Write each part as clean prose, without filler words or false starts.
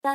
What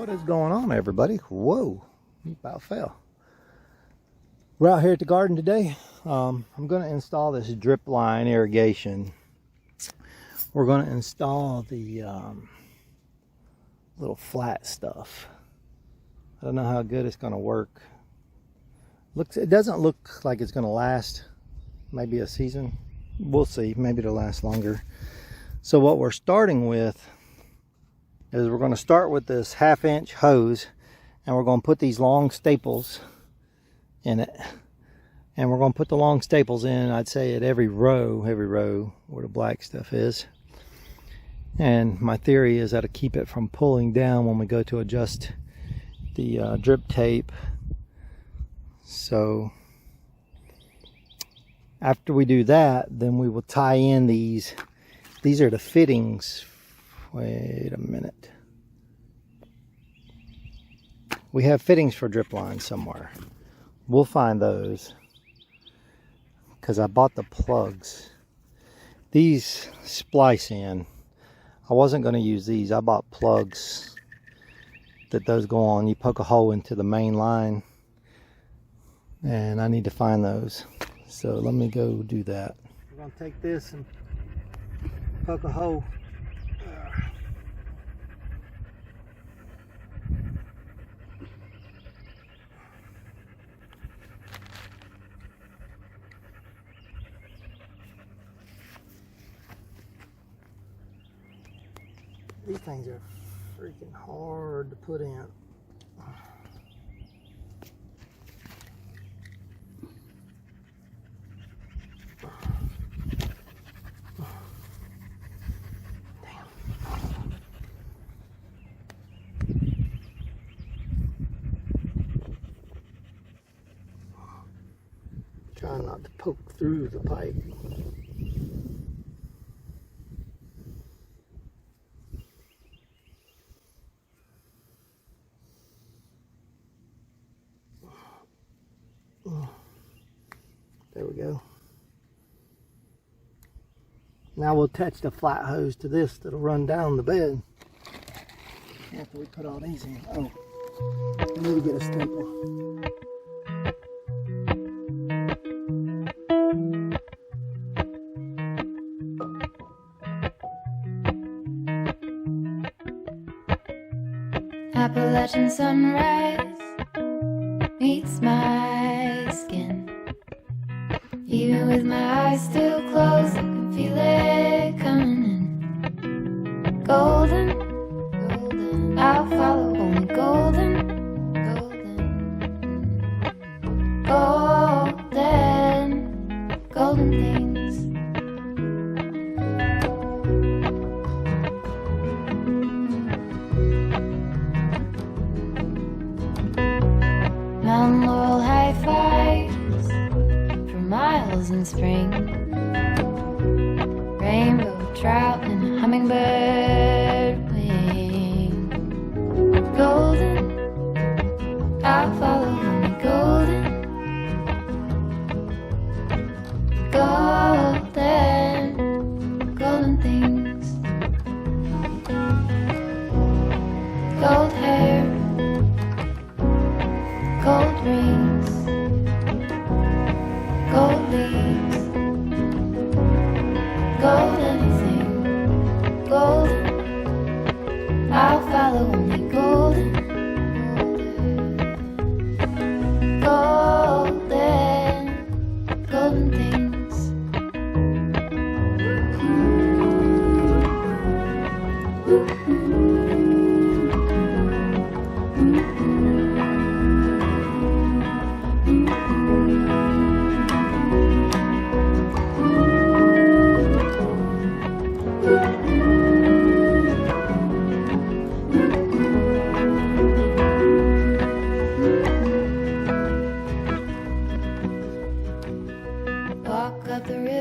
is going on, everybody? Whoa, you about fell. We're out here at the garden today. I'm going to install this drip line irrigation. We're going to install the little flat stuff. I don't know how good it's going to work. It doesn't look like it's going to last maybe a season. We'll see. Maybe it'll last longer. So what we're starting with is we're going to start with this 1/2 inch hose, and we're going to put these long staples in it. And we're going to put the long staples in, I'd say, at every row where the black stuff is. And my theory is that'll keep it from pulling down when we go to adjust the drip tape. So after we do that, then we will tie in these. These are the fittings. Wait a minute. We have fittings for drip lines somewhere. We'll find those, because I bought the plugs. These splice in. I wasn't going to use these. I bought plugs that those go on. You poke a hole into the main line, and I need to find those. So let me go do that. We're going to take this and poke a hole. These things are freaking hard to put in. Damn. Trying not to poke through the pipe. There we go. Now we'll attach the flat hose to this that'll run down the bed after we put all these in. Oh, I need to get a staple. Appalachian sunrise meets my skin. Even with my eyes still closed, I can feel it coming in. Golden, golden, I'll follow only golden, golden, golden, golden things. Mountain laurel high fives for miles in spring. Rainbow trout and hummingbird wing. Golden, I'll follow only golden, golden, golden things. Gold hair, gold rings, gold leaves, gold anything, golden, I'll follow only golden, golden, golden things.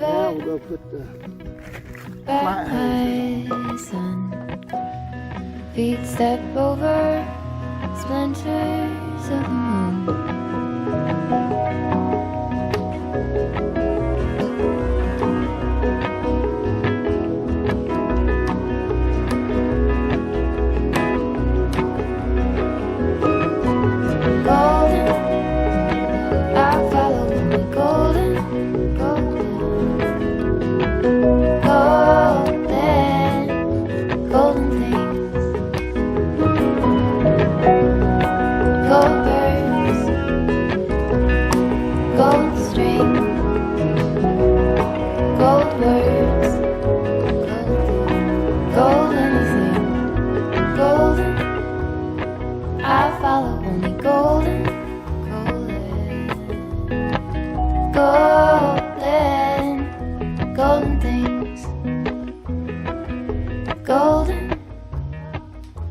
Now we'll go put the by my sun. Feet step over splinters of the moon. Golden things, golden.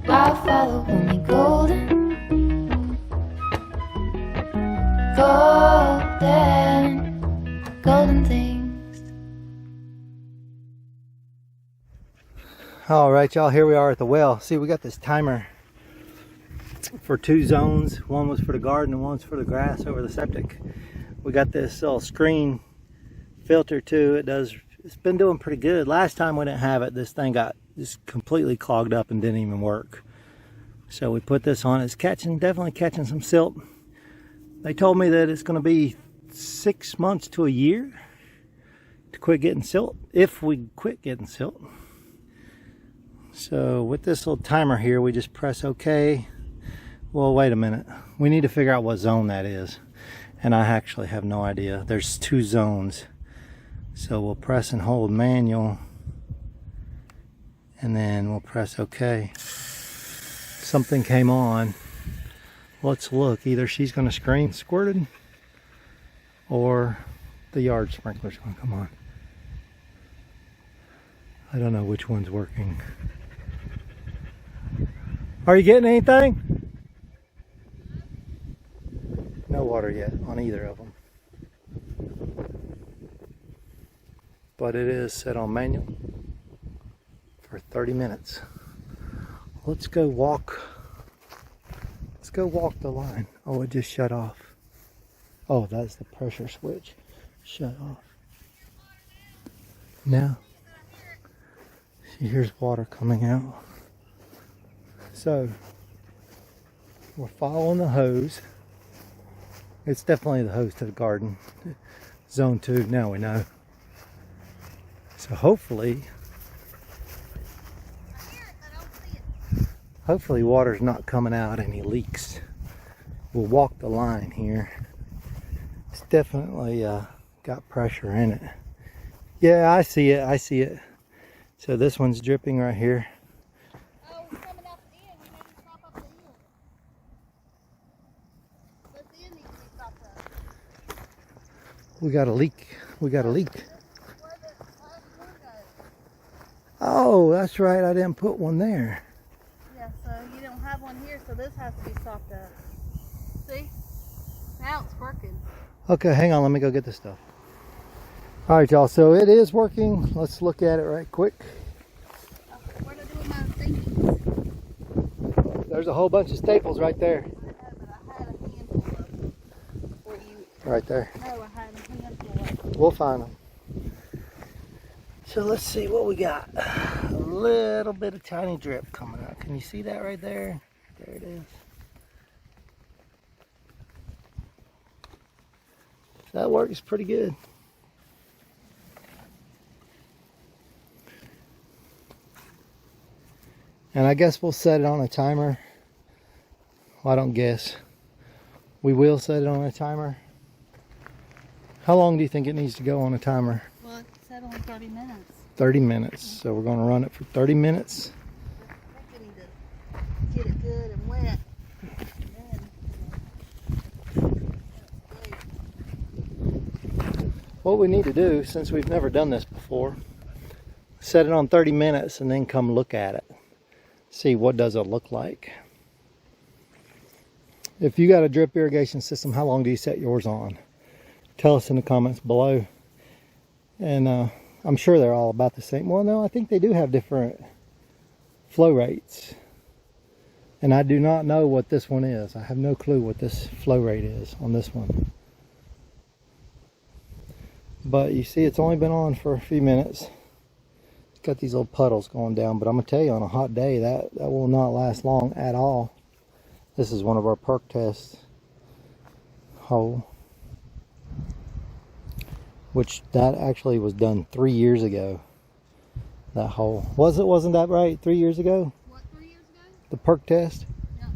I follow only golden, golden things. All right, y'all, here we are at the well. See, we got this timer for 2 zones. One was for the garden and one's for the grass over the septic. We got this little screen filter too. It's been doing pretty good. Last time we didn't have it, this thing got just completely clogged up and didn't even work. So we put this on. It's definitely catching some silt. They told me that it's going to be 6 months to a year to quit getting silt, if we quit getting silt. So with this little timer here, we just press OK. Well, wait a minute. We need to figure out what zone that is. And I actually have no idea. There's 2 zones. So we'll press and hold manual. And then we'll press OK. Something came on. Let's look. Either she's going to scream squirted, or the yard sprinkler's going to come on. I don't know which one's working. Are you getting anything? No water yet on either of them. But it is set on manual for 30 minutes. Let's go walk. Let's go walk the line. Oh, it just shut off. Oh, that's the pressure switch. Shut off. Now, see, here's water coming out. So, we're following the hose. It's definitely the hose to the garden. Zone 2, now we know. So hopefully water's not coming out any leaks. We'll walk the line here. It's definitely got pressure in it. Yeah, I see it. So this one's dripping right here. Oh, it's coming out the end. You need to stop up the end. But the end needs to be stopped up. We got a leak. Where the last one goes. Oh, that's right. I didn't put one there. Yeah, so you don't have one here, so this has to be stopped up. See? Now it's working. Okay, hang on. Let me go get this stuff. All right, y'all. So it is working. Let's look at it right quick. Where did I do my thingies? There's a whole bunch of staples right there. I had a handful of them. For you. Right there. No, I had a handful of them. We'll find them. So let's see what we got. A little bit of tiny drip coming out. Can you see that right there? There it is. So that works pretty good. And I guess we'll set it on a timer. Well, I don't guess. We will set it on a timer. How long do you think it needs to go on a timer? Well, it said only 30 minutes. 30 minutes. So we're going to run it for 30 minutes. I think we need to get it good and wet. What we need to do, since we've never done this before, set it on 30 minutes and then come look at it. See what does it look like. If you got a drip irrigation system, how long do you set yours on? Tell us in the comments below. And I I'm sure they're all about the same. Well, no, I think they do have different flow rates. And I do not know what this one is. I have no clue what this flow rate is on this one. But you see, it's only been on for a few minutes. It's got these little puddles going down, but I'm gonna tell you, on a hot day, that will not last long at all. This is one of our perk test hole, which that actually was done 3 years ago. That hole wasn't that right? 3 years ago. What, 3 years ago? The perk test. Yeah.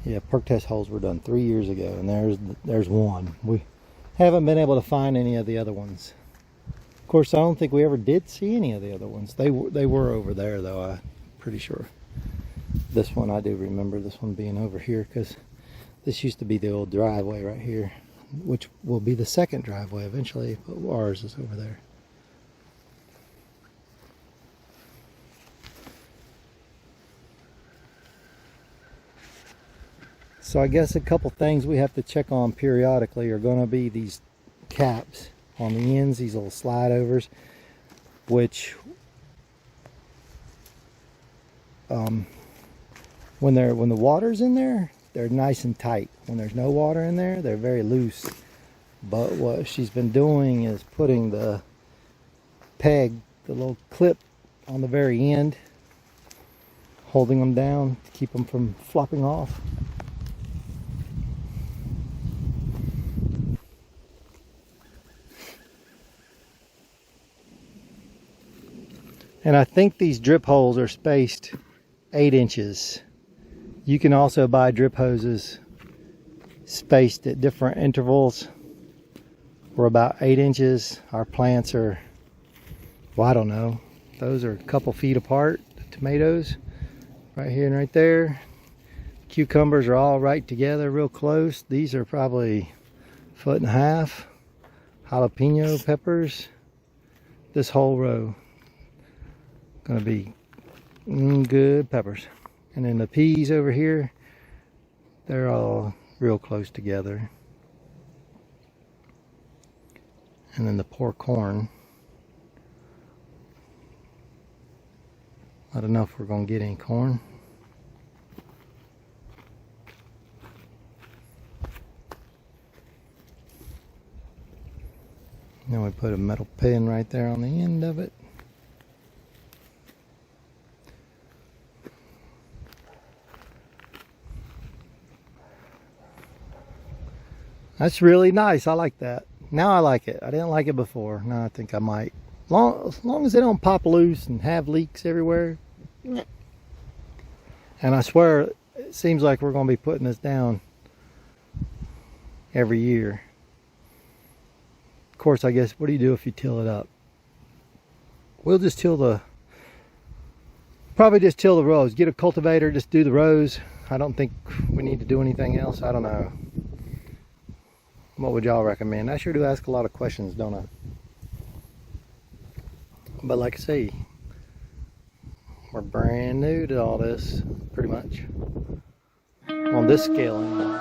Yeah, perk test holes were done 3 years ago, and there's one. We haven't been able to find any of the other ones. Of course, I don't think we ever did see any of the other ones. They were over there, though. I'm pretty sure. This one, I do remember this one being over here, because this used to be the old driveway right here, which will be the second driveway eventually, but ours is over there. So I guess a couple things we have to check on periodically are going to be these caps on the ends, these little slide overs, which when the water's in there, they're nice and tight. When there's no water in there, they're very loose. But what she's been doing is putting the peg, the little clip on the very end, holding them down to keep them from flopping off. And I think these drip holes are spaced 8 inches. You can also buy drip hoses spaced at different intervals. We're about 8 inches. Our plants are, well, I don't know. Those are a couple feet apart. The tomatoes, right here and right there. Cucumbers are all right together, real close. These are probably 1.5 feet. Jalapeno peppers. This whole row. Gonna be good peppers. And then the peas over here, they're all real close together. And then the poor corn, I don't know if we're gonna get any corn. Then we put a metal pin right there on the end of it. That's really nice. I like that. Now I like it. I didn't like it before. Now I think I might. As long as they don't pop loose and have leaks everywhere. And I swear, it seems like we're going to be putting this down every year. Of course, I guess, what do you do if you till it up? We'll just probably just till the rows. Get a cultivator, just do the rows. I don't think we need to do anything else. I don't know. What would y'all recommend? I sure do ask a lot of questions, don't I? But like I say, we're brand new to all this, pretty much. On this scale anyway.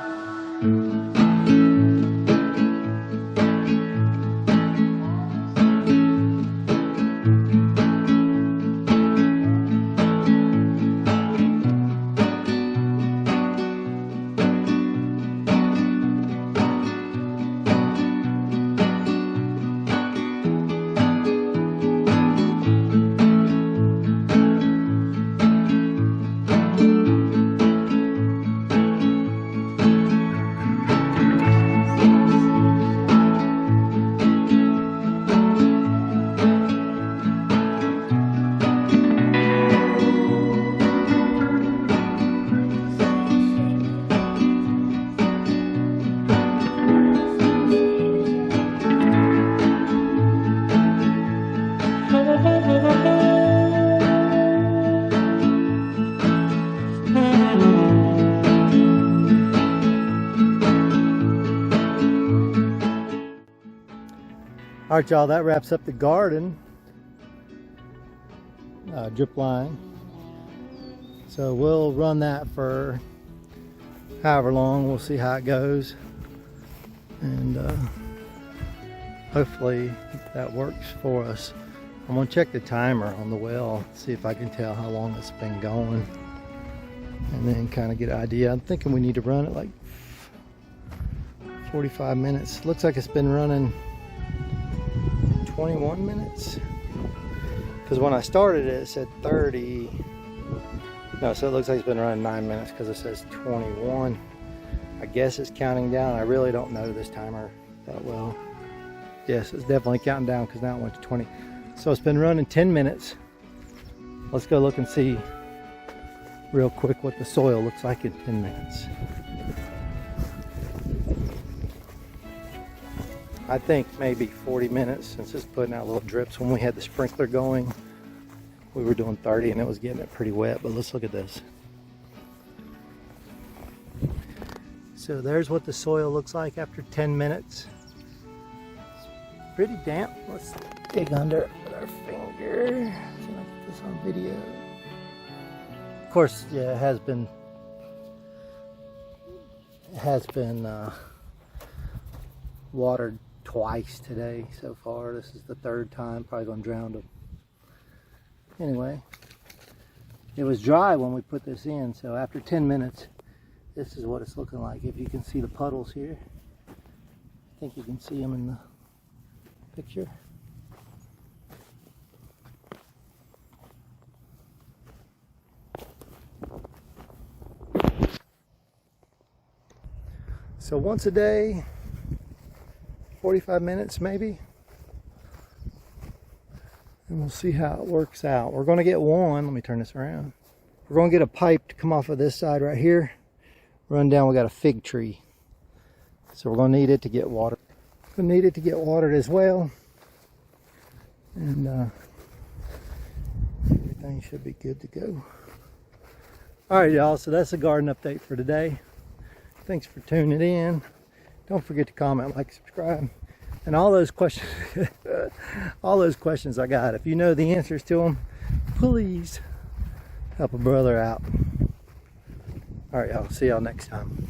All right, y'all, that wraps up the garden drip line. So we'll run that for however long. We'll see how it goes, and hopefully that works for us. I'm gonna check the timer on the well, see if I can tell how long it's been going, and then kind of get an idea. I'm thinking we need to run it like 45 minutes. Looks like it's been running 21 minutes. Because when I started it, it said 30. No, so it looks like it's been running 9 minutes because it says 21. I guess it's counting down. I really don't know this timer that well. Yes, it's definitely counting down because now it went to 20. So it's been running 10 minutes. Let's go look and see real quick what the soil looks like in 10 minutes. I think maybe 40 minutes since it's putting out little drips. When we had the sprinkler going, we were doing 30 and it was getting it pretty wet, but let's look at this. So there's what the soil looks like after 10 minutes. It's pretty damp. Let's dig under it with our finger. See if I can get this on video. Of course, yeah, it has been watered twice today so far. This is the third time, probably gonna drown them. Anyway, it was dry when we put this in, so after 10 minutes, this is what it's looking like. If you can see the puddles here, I think you can see them in the picture. So once a day, 45 minutes maybe, and we'll see how it works out. We're going to get one, let me turn this around. We're going to get a pipe to come off of this side right here, run down. We got a fig tree, so we're going to need it to get water. We need it to get watered as well, and everything should be good to go. All right, y'all, so that's the garden update for today. Thanks for tuning in. Don't forget to comment, like, subscribe, and all those questions all those questions I got, if you know the answers to them, please help a brother out. All right, y'all, see y'all next time.